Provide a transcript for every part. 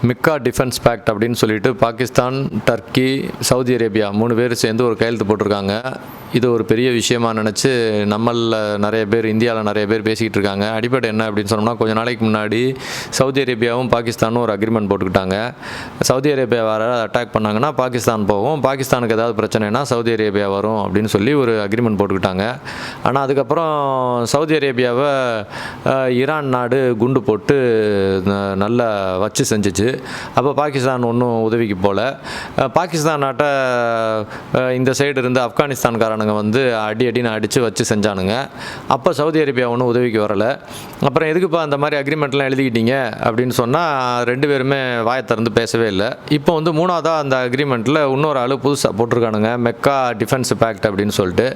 மிக்கா defence fact அப்படின்னு சொல்லிட்டு Pakistan, Turkey, Saudi Arabia 3 பேர் சேர்ந்து ஒரு கையெழுத்து போட்டிருக்காங்க. இது ஒரு பெரிய விஷயமா நினச்சி நம்மளில் நிறைய பேர், இந்தியாவில் நிறைய பேர் பேசிக்கிட்டு இருக்காங்க. அடிப்படை என்ன அப்படின்னு சொன்னோம்னா, கொஞ்சம் நாளைக்கு முன்னாடி சவுதி அரேபியாவும் பாகிஸ்தானும் ஒரு அக்ரிமெண்ட் போட்டுக்கிட்டாங்க. சவுதி அரேபியா வர அட்டாக் பண்ணாங்கன்னா பாகிஸ்தான் போகும், பாகிஸ்தானுக்கு ஏதாவது பிரச்சனைனா சவுதி அரேபியா வரும் அப்படின்னு சொல்லி ஒரு அக்ரிமெண்ட் போட்டுக்கிட்டாங்க. ஆனால் அதுக்கப்புறம் சவுதி அரேபியாவை ஈரான் நாடு குண்டு போட்டு நல்லா வச்சு செஞ்சிச்சு. அப்போ பாகிஸ்தான் ஒன்றும் உதவிக்கு போகல. பாகிஸ்தான் நாட்டை இந்த சைடு இருந்து ஆப்கானிஸ்தான்காரனுங்க அடின்னு அடித்து வச்சு செஞ்சானுங்க. அப்போ சவுதி அரேபியா ஒன்றும் உதவிக்கு வரலை. அப்புறம் எதுக்குப்பா அந்த மாதிரி அக்ரிமெண்ட்லாம் எழுதிக்கிட்டீங்க அப்படின்னு சொன்னால் 2 பேருமே வாயை திறந்து பேசவே இல்லை. இப்போ 3ஆவதாக அந்த அக்ரிமெண்ட்டில் இன்னொரு ஆள் புதுசாக போட்டிருக்கானுங்க, மெக்கா டிஃபென்ஸ் பேக்ட் அப்படின்னு சொல்லிட்டு.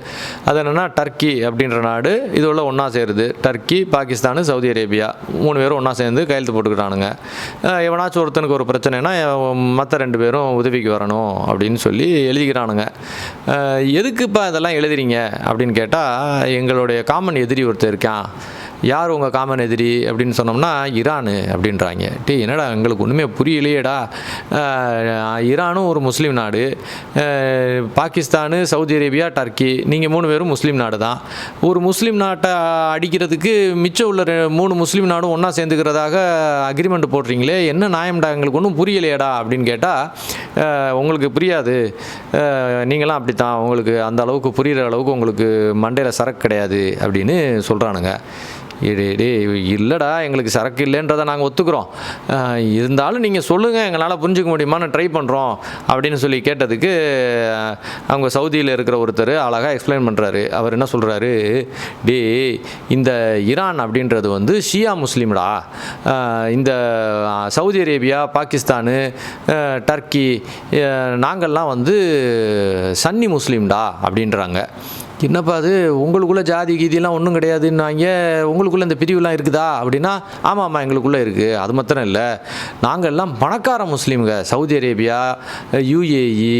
அது என்னென்னா, டர்க்கி அப்படின்ற நாடு இதோட ஒன்றா சேருது. டர்க்கி, பாகிஸ்தான், சவுதி அரேபியா 3 பேரும் ஒன்றா சேர்ந்து கையெழுத்து போட்டுக்கிட்டானுங்க. எவனாச்சும் ஒருத்தனுக்கு ஒரு பிரச்சனைனா மற்ற 2 பேரும் உதவிக்கு வரணும் அப்படின்னு சொல்லி எழுதிக்கிறானுங்க. எதுக்குப்பா இதெல்லாம் எழுதுறீங்க அப்படின்னு கேட்டால், எங்களுடைய காமன் எதிரி ஒருத்தர் இருக்கான். யார் உங்கள் காமன் எதிரி அப்படின்னு சொன்னோம்னா, ஈரானு அப்படின்றாங்க. என்னடா எங்களுக்கு ஒன்றுமே புரியலையேடா. ஈரானும் ஒரு முஸ்லீம் நாடு, பாகிஸ்தானு, சவுதி அரேபியா, டர்க்கி, நீங்கள் 3 பேரும் முஸ்லீம் நாடு தான். ஒரு முஸ்லீம் நாட்டை அடிக்கிறதுக்கு மிச்சம் உள்ள 3 முஸ்லீம் நாடும் ஒன்றா சேர்ந்துக்கிறதாக அக்ரிமெண்ட் போடுறீங்களே, என்ன நியாயம்டா, எங்களுக்கு ஒன்றும் புரியலையேடா அப்படின்னு கேட்டால், உங்களுக்கு புரியாது, நீங்களாம் அப்படி தான், உங்களுக்கு அந்த அளவுக்கு புரிகிற அளவுக்கு உங்களுக்கு மண்டையில் சரக்கு கிடையாது அப்படின்னு சொல்கிறானுங்க. இல்லைடா, எங்களுக்கு சரக்கு இல்லைன்றதை நாங்கள் ஒத்துக்கிறோம், இருந்தாலும் நீங்கள் சொல்லுங்கள், எங்களால் புரிஞ்சிக்க முடியுமான்னு ட்ரை பண்ணுறோம் அப்படின்னு சொல்லி கேட்டதுக்கு அவங்க சவுதியில் இருக்கிற ஒருத்தர் அழகாக எக்ஸ்பிளைன் பண்ணுறாரு. அவர் என்ன சொல்கிறாரு, இந்த ஈரான் அப்படின்றது ஷியா முஸ்லீம்டா, இந்த சவுதி அரேபியா, பாகிஸ்தானு, டர்க்கி நாங்கள்லாம் சன்னி முஸ்லீம்டா அப்படின்றாங்க. என்னப்பா அது, உங்களுக்குள்ளே ஜாதி கீதியெல்லாம் ஒன்றும் கிடையாதுன்னாங்க, உங்களுக்குள்ளே இந்த பிரிவுலாம் இருக்குதா அப்படின்னா, ஆமாம் எங்களுக்குள்ளே இருக்குது. அது மாத்திரம் இல்லை, நாங்கள் எல்லாம் பணக்கார முஸ்லீம்க. சவுதி அரேபியா, யுஏஇ,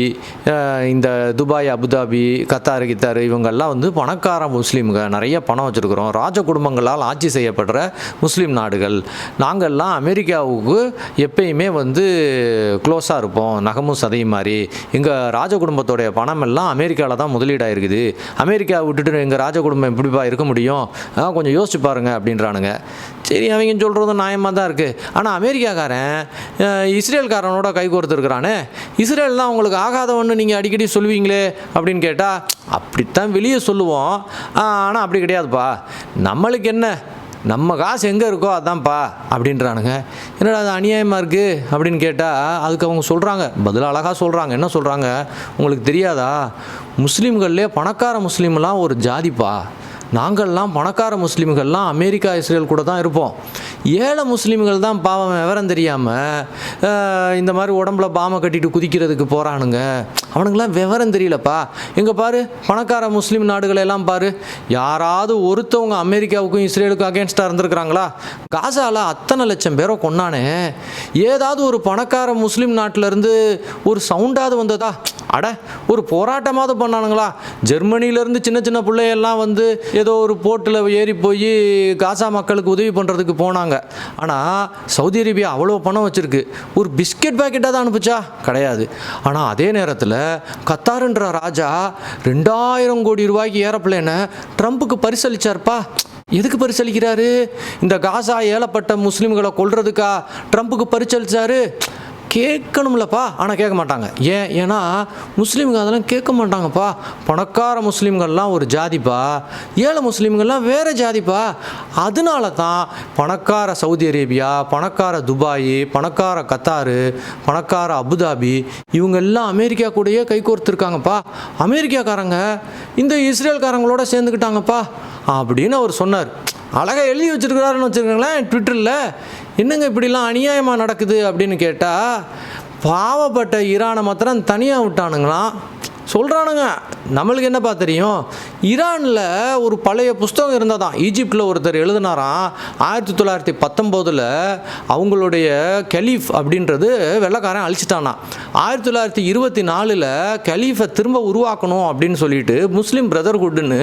இந்த துபாய், அபுதாபி, கத்தார் இவங்கெல்லாம் பணக்கார முஸ்லீம்க, நிறைய பணம் வச்சுருக்குறோம், ராஜ குடும்பங்களால் ஆட்சி செய்யப்படுற முஸ்லீம் நாடுகள். நாங்கள்லாம் அமெரிக்காவுக்கு எப்பயுமே க்ளோஸாக இருப்போம், நகமும் சதையும் மாதிரி. எங்கள் ராஜ குடும்பத்தோடைய பணம் எல்லாம் அமெரிக்காவில் தான் முதலீடாக இருக்குது. அமெரிக்கா விட்டுட்டு எங்கள் ராஜ குடும்பம் எப்படிப்பா இருக்க முடியும், கொஞ்சம் யோசிச்சு பாருங்க அப்படின்றானுங்க. சரி, அவங்க சொல்கிறதும் நியாயமாக தான் இருக்குது. ஆனால் அமெரிக்காக்காரன் இஸ்ரேல்காரனோட கை கோர்த்துருக்கிறானே, இஸ்ரேல் தான் உங்களுக்கு ஆகாதவன்னு நீங்கள் அடிக்கடி சொல்லுவீங்களே அப்படின்னு கேட்டால், அப்படித்தான் வெளியே சொல்லுவோம், ஆனால் அப்படி கிடையாதுப்பா, நம்மளுக்கு என்ன, நம்ம காசு எங்கே இருக்கோ அதான்ப்பா அப்படின்றானுங்க. என்னடா அது அநியாயமாக இருக்குது அப்படின்னு கேட்டால், அதுக்கு அவங்க சொல்கிறாங்க, பதில் அழகாக சொல்கிறாங்க. என்ன சொல்கிறாங்க, உங்களுக்கு தெரியாதா, முஸ்லீம்கள்லேயே பணக்கார முஸ்லீம்லாம் ஒரு ஜாதிப்பா, நாங்கள்லாம் பணக்கார முஸ்லீம்கள்லாம் அமெரிக்கா, இஸ்ரேல் கூட தான் இருப்போம். ஏழை முஸ்லீம்கள் தான் பாவம் விவரம் தெரியாமல் இந்த மாதிரி உடம்புல பாமை கட்டிட்டு குதிக்கிறதுக்கு போகிறானுங்க. அவனுங்களாம் விவரம் தெரியலப்பா. எங்கே பாரு, பணக்கார முஸ்லீம் நாடுகளெல்லாம் பாரு, யாராவது ஒருத்தவங்க அமெரிக்காவுக்கும் இஸ்ரேலுக்கும் அகேன்ஸ்டாக இருந்திருக்கிறாங்களா? காசாவில் அத்தனை லட்சம் பேரை கொண்டானே, ஏதாவது ஒரு பணக்கார முஸ்லீம் நாட்டிலேருந்து ஒரு சவுண்டாவது வந்ததா? அட, ஒரு போராட்டமாவது பண்ணானுங்களா? ஜெர்மனியிலேருந்து சின்ன சின்ன பிள்ளையெல்லாம் ஏதோ ஒரு போட்டில் ஏறி போய் காசா மக்களுக்கு உதவி பண்ணுறதுக்கு போனாங்க. ஆனால் சவுதி அரேபியா அவ்வளோ பணம் வச்சுருக்கு, ஒரு பிஸ்கெட் பேக்கெட்டாக தான் அனுப்பிச்சா? கிடையாது. ஆனால் அதே நேரத்தில் கத்தாருன்ற ராஜா 2000 கோடி ரூபாய்க்கு ஏரோப்ளேனை ட்ரம்ப்புக்கு பரிசளிச்சார்ப்பா. எதுக்கு பரிசளிக்கிறாரு? இந்த காசா ஏலப்பட்ட முஸ்லீம்களை கொல்றதுக்கா ட்ரம்ப்புக்கு பரிசளிச்சாரு? கேட்கணும்லப்பா, ஆனால் கேட்க மாட்டாங்க. ஏன்னா முஸ்லீம்கள் அதெல்லாம் கேட்க மாட்டாங்கப்பா. பணக்கார முஸ்லீம்கள்லாம் ஒரு ஜாதிப்பா, ஏழை முஸ்லீம்கள்லாம் வேறு ஜாதிப்பா. அதனால தான் பணக்கார சவுதி அரேபியா, பணக்கார துபாய், பணக்கார கத்தாரு, பணக்கார அபுதாபி இவங்கெல்லாம் அமெரிக்கா கூடயே கைகோர்த்துருக்காங்கப்பா. அமெரிக்காக்காரங்க இந்த இஸ்ரேல்காரங்களோட சேர்ந்துக்கிட்டாங்கப்பா அப்படின்னு அவர் சொன்னார். அழகாக எழுதி வச்சுருக்கிறாருன்னு வச்சுருக்கீங்களேன் ட்விட்டரில். என்னங்க இப்படிலாம் அநியாயமாக நடக்குது அப்படின்னு கேட்டால், பாவப்பட்ட ஈரானை மாத்திரம் தனியாக விட்டானுங்களாம் சொல்கிறானுங்க. நம்மளுக்கு என்னப்பா தெரியும்? ஈரானில் ஒரு பழைய புஸ்தகம் இருந்ததான். ஈஜிப்டில் ஒருத்தர் எழுதினாராம் 1919 அவங்களுடைய கலீஃப் அப்படின்றது வெள்ளைக்காரன் அழிச்சிட்டானா. 1924 கலீஃபை திரும்ப உருவாக்கணும் அப்படின்னு சொல்லிட்டு முஸ்லீம் பிரதர்ஹுட்னு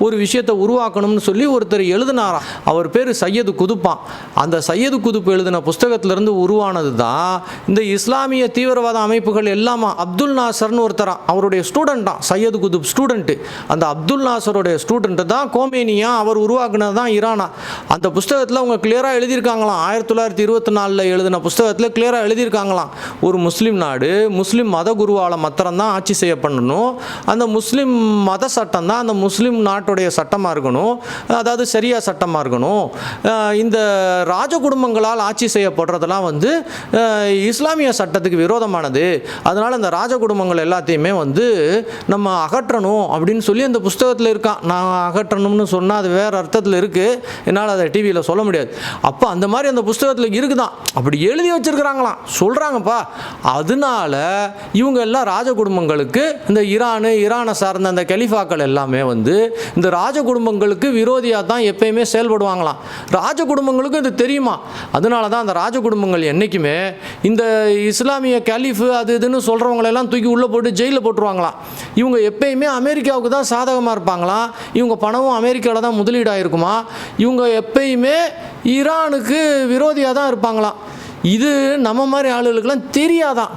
ஒரு விஷயத்தை உருவாக்கணும்னு சொல்லி ஒருத்தர் எழுதினாராம். அவர் பேர் சையது குதுப்பான். அந்த சையது குதுப் எழுதின புஸ்தகத்திலிருந்து உருவானது தான் இந்த இஸ்லாமிய தீவிரவாத அமைப்புகள் எல்லாமா. அப்துல் நாசர்னு ஒருத்தரான், அவருடைய ஸ்டூடெண்ட் தான் சையது குதுப் ஸ்டூடெண்ட்டு. அந்த அப்துல் நாசருடைய ஸ்டூடெண்ட்டு தான் கோமேனியா, அவர் உருவாக்குனது தான் ஈரானா. அந்த புஸ்தகத்தில் அவங்க கிளியராக எழுதியிருக்காங்களாம். 1924 எழுதின புஸ்தகத்தில் கிளியராக எழுதியிருக்காங்களாம், ஒரு முஸ்லீம் நாடு முஸ்லீம் மத குருவால் மாத்திரம்தான் ஆட்சி செய்யப்படணும். அந்த முஸ்லீம் மத சட்டம் தான் அந்த முஸ்லீம் நாட்டுடைய சட்டமாக இருக்கணும், அதாவது சரியா சட்டமாக இருக்கணும். இந்த ராஜ குடும்பங்களால் ஆட்சி செய்யப்படுறதெல்லாம் வந்து இஸ்லாமிய சட்டத்துக்கு விரோதமானது. அதனால் இந்த ராஜ குடும்பங்கள் எல்லாத்தையுமே வந்து நம்ம அகற்றணும் அப்படின்னு சொல்லி அந்த புஸ்தகத்தில் இருக்கான். நான் அகற்றணும்னு சொன்னால் அது வேறு அர்த்தத்தில் இருக்குது, என்னால் அதை டிவியில் சொல்ல முடியாது. அப்போ அந்த மாதிரி அந்த புஸ்தகத்தில் இருக்குதான், அப்படி எழுதி வச்சுருக்கிறாங்களாம், சொல்கிறாங்கப்பா. அதனால இவங்க எல்லாம் ராஜ குடும்பங்களுக்கு, இந்த ஈரானை சார்ந்த அந்த கலிஃபாக்கள் எல்லாமே வந்து இந்த ராஜ குடும்பங்களுக்கு விரோதியாக தான் எப்பயுமே செயல்படுவாங்களாம். ராஜ குடும்பங்களுக்கும் இது தெரியுமா. அதனால தான் அந்த ராஜ குடும்பங்கள் என்றைக்குமே இந்த இஸ்லாமிய கலீஃபு அது இதுன்னு சொல்கிறவங்களெல்லாம் தூக்கி உள்ளே போட்டு ஜெயிலில் போட்டுருவாங்களாம். இவங்க எப்பயுமே அமெரிக்காவுக்கு தான் சாதகமாக இருப்பாங்களாம். இவங்க பணமும் அமெரிக்காவில் தான் முதலீடாக இருக்குமா. இவங்க எப்பயுமே ஈரானுக்கு விரோதியாக தான் இருப்பாங்களாம். இது நம்ம மாதிரி ஆளுகளுக்கெல்லாம் தெரியாதான்.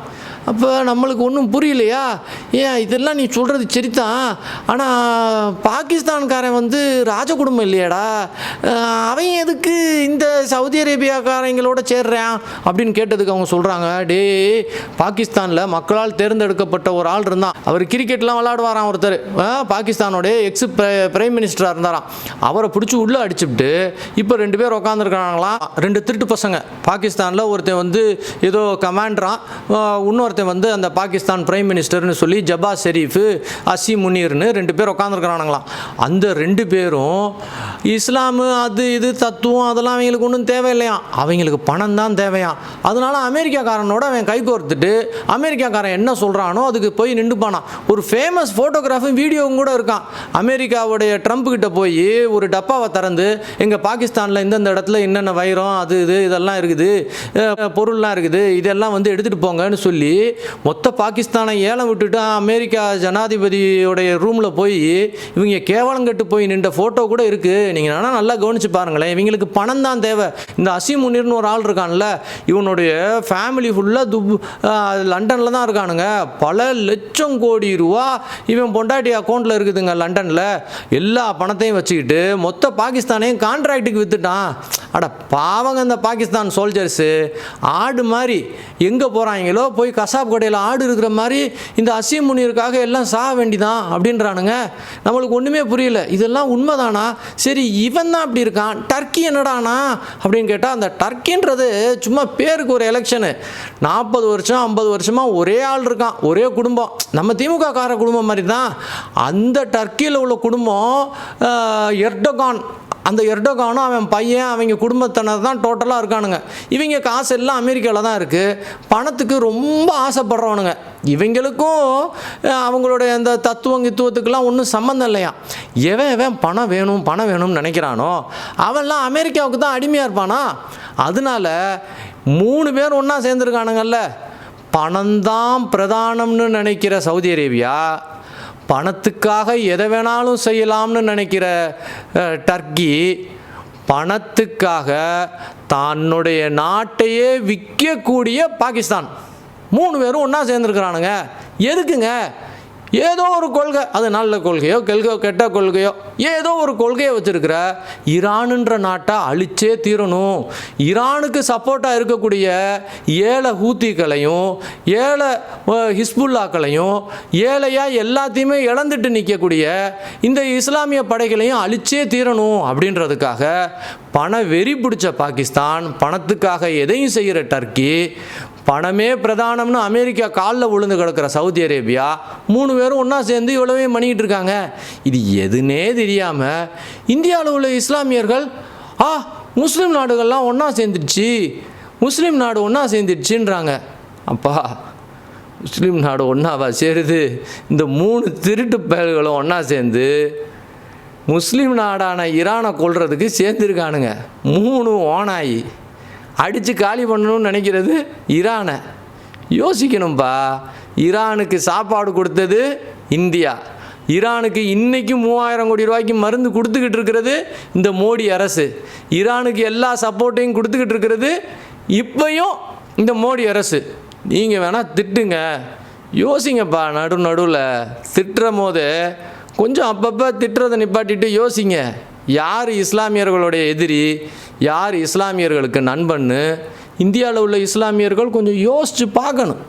அப்போ நம்மளுக்கு ஒன்றும் புரியலையா? ஏன் இதெல்லாம் நீ சொல்கிறது சரிதான், ஆனால் பாகிஸ்தான்காரன் வந்து ராஜ குடும்பம் இல்லையாடா, அவன் எதுக்கு இந்த சவுதி அரேபியாக்காரங்களோட சேர்றான் அப்படின்னு கேட்டதுக்கு அவங்க சொல்கிறாங்க, டே பாகிஸ்தானில் மக்களால் தேர்ந்தெடுக்கப்பட்ட ஒரு ஆள் இருந்தான், அவர் கிரிக்கெட்லாம் விளையாடுவாராம் ஒருத்தர், பாகிஸ்தானோடைய எக்ஸ் பிரைம் மினிஸ்டராக இருந்தாராம். அவரை பிடிச்சி உள்ளே அடிச்சுட்டு இப்போ 2 பேர் உட்காந்துருக்காங்களாம். 2 திருட்டு பசங்க. பாகிஸ்தானில் ஒருத்தன் வந்து ஏதோ கமாண்டரான், இன்னொருத்தன் வந்து அந்த பாகிஸ்தான் பிரைம் மினிஸ்டர்னு சொல்லி ஜபா ஷெரீஃப், அசி முனீர்னு 2 பேர் உட்காந்துருக்கிறானுங்களாம். அந்த 2 பேரும் இஸ்லாமு அது இது தத்துவம் அதெல்லாம் அவங்களுக்கு ஒன்றும் தேவையில்லையாம், அவங்களுக்கு பணம் தான் தேவையாம். அதனால அமெரிக்காக்காரனோட அவன் கை கோர்த்துட்டு அமெரிக்காக்காரன் என்ன சொல்கிறானோ அதுக்கு போய் நின்றுப்பானான். ஒரு ஃபேமஸ் ஃபோட்டோகிராஃபும் வீடியோவும் கூட இருக்கான். அமெரிக்காவுடைய ட்ரம்ப் கிட்ட போய் ஒரு டப்பாவை திறந்து, எங்கள் பாகிஸ்தானில் இந்தந்த இடத்துல என்னென்ன வைரம் அது இது இதெல்லாம் இருக்குது, பொருள்லாம் இருக்குது, இதெல்லாம் வந்து எடுத்துகிட்டு போங்கன்னு சொல்லி மொத்த பாகிஸ்தானை ஏலம் விட்டுட்டு அமெரிக்கா ஜனாதிபதியோடைய ரூமில் போய் இவங்க கேவலம் கட்டு போய் நின்ற ஃபோட்டோ கூட இருக்குது. நீங்கள் வேணால் நல்லா கவனித்து பாருங்களேன். இவங்களுக்கு பணம் தான் தேவை. இந்த அசீம் முனீர்னு ஒரு ஆள் இருக்கான்ல, இவனுடைய ஃபேமிலி ஃபுல்லாக லண்டனில் தான் இருக்கானுங்க. பல லட்சம் கோடி ரூபா இவன் பொண்டாட்டி அக்கௌண்ட்டில் இருக்குதுங்க லண்டனில். எல்லா பணத்தையும் வச்சுக்கிட்டு மொத்த பாகிஸ்தானையும் கான்ட்ராக்டுக்கு விற்றுட்டான். அட பாவங்க இந்த பாகிஸ்தான் சோல்ஜர்ஸு, ஆடு மாதிரி எங்கே போகிறாங்களோ போய் கசாப் கடையில் ஆடு இருக்கிற மாதிரி இந்த அசீம் முனீருக்காக எல்லாம் சாக வேண்டிதான் அப்படின்றானுங்க. நம்மளுக்கு ஒன்றுமே புரியல. இதெல்லாம் உண்மைதானா? சரி, இவன் தான் அப்படி இருக்கான், டர்க்கி என்னடானா அப்படின்னு கேட்டால், அந்த டர்க்கின்றது சும்மா பேருக்கு ஒரு எலெக்ஷனு. 40 வருஷம் 50 வருஷமாக ஒரே ஆள் இருக்கான், ஒரே குடும்பம், நம்ம திமுக கார குடும்பம் மாதிரி தான். அந்த டர்க்கியில் உள்ள குடும்பம் எர்டோகான், அந்த எர்டோகானும் அவன் பையன் அவங்க குடும்பத்தினர் தான் டோட்டலாக இருக்கானுங்க. இவங்க காசு எல்லாம் அமெரிக்காவில் தான் இருக்குது. பணத்துக்கு ரொம்ப ஆசைப்படுறவனுங்க. இவங்களுக்கும் அவங்களுடைய அந்த தத்துவத்துக்கெல்லாம் ஒன்றும் சம்மந்தம் இல்லையா. எவன் பணம் வேணும்னு நினைக்கிறானோ அவன்லாம் அமெரிக்காவுக்கு தான் அடிமையாக இருப்பானா. அதனால 3 பேர் ஒன்றா சேர்ந்துருக்கானுங்கல்ல. பணம்தான் பிரதானம்னு நினைக்கிற சவுதி அரேபியா, பணத்துக்காக எதை வேணாலும் செய்யலாம்னு நினைக்கிற டர்க்கி, பணத்துக்காக தன்னுடைய நாட்டையே விற்கக்கூடிய பாகிஸ்தான், 3 பேரும் ஒன்றா சேர்ந்துருக்கிறானுங்க. எதுக்குங்க? ஏதோ ஒரு கொள்கை, அது நல்ல கொள்கையோ கெட்ட கொள்கையோ ஏதோ ஒரு கொள்கையை வச்சுருக்கிற ஈரானுன்ற நாட்டை அழிச்சே தீரணும். ஈரானுக்கு சப்போர்ட்டாக இருக்கக்கூடிய 7 ஹூத்திகளையும் 7 ஹிஸ்புல்லாக்களையும் ஏழையாக எல்லாத்தையுமே இழந்துட்டு நிற்கக்கூடிய இந்த இஸ்லாமிய படைகளையும் அழிச்சே தீரணும் அப்படின்றதுக்காக பண வெறி பிடிச்ச பாகிஸ்தான், பணத்துக்காக எதையும் செய்கிற டர்க்கி, பணமே பிரதானம்னு அமெரிக்கா காலில் விழுந்து கிடக்கிற சவுதி அரேபியா, 3 பேரும் ஒன்றா சேர்ந்து இவ்வளவே பண்ணிக்கிட்டு இருக்காங்க. இது எதுனே தெரியாமல் இந்தியாவில் உள்ள இஸ்லாமியர்கள் முஸ்லீம் நாடுகள்லாம் ஒன்றா சேர்ந்துடுச்சு, முஸ்லீம் நாடு ஒன்றா சேர்ந்துடுச்சுன்றாங்க. அப்பா, முஸ்லீம் நாடு ஒன்றாவா சேருது? இந்த 3 திருட்டு பயல்களும் ஒன்றா சேர்ந்து முஸ்லீம் நாடான ஈரானை கொல்றதுக்கு சேர்ந்துருக்கானுங்க. 3 ஓனாயி அடித்து காலி பண்ணணும்னு நினைக்கிறது ஈரானை. யோசிக்கணும்ப்பா. ஈரானுக்கு சாப்பாடு கொடுத்தது இந்தியா. ஈரானுக்கு இன்றைக்கி 3000 கோடி ரூபாய்க்கு மருந்து கொடுத்துக்கிட்டு இருக்கிறது இந்த மோடி அரசு. ஈரானுக்கு எல்லா சப்போர்ட்டையும் கொடுத்துக்கிட்டு இருக்கிறது இப்பையும் இந்த மோடி அரசு. நீங்கள் வேணால் திட்டுங்க, யோசிங்கப்பா. நடுவில் திட்டுற போது கொஞ்சம் அப்பப்போ திட்டுறதை நிப்பாட்டிட்டு யோசிங்க. யார் இஸ்லாமியர்களுடைய எதிரி, யார் இஸ்லாமியர்களுக்கு நண்பன்னு இந்தியாவில் உள்ள இஸ்லாமியர்கள் கொஞ்சம் யோசித்து பார்க்கணும்.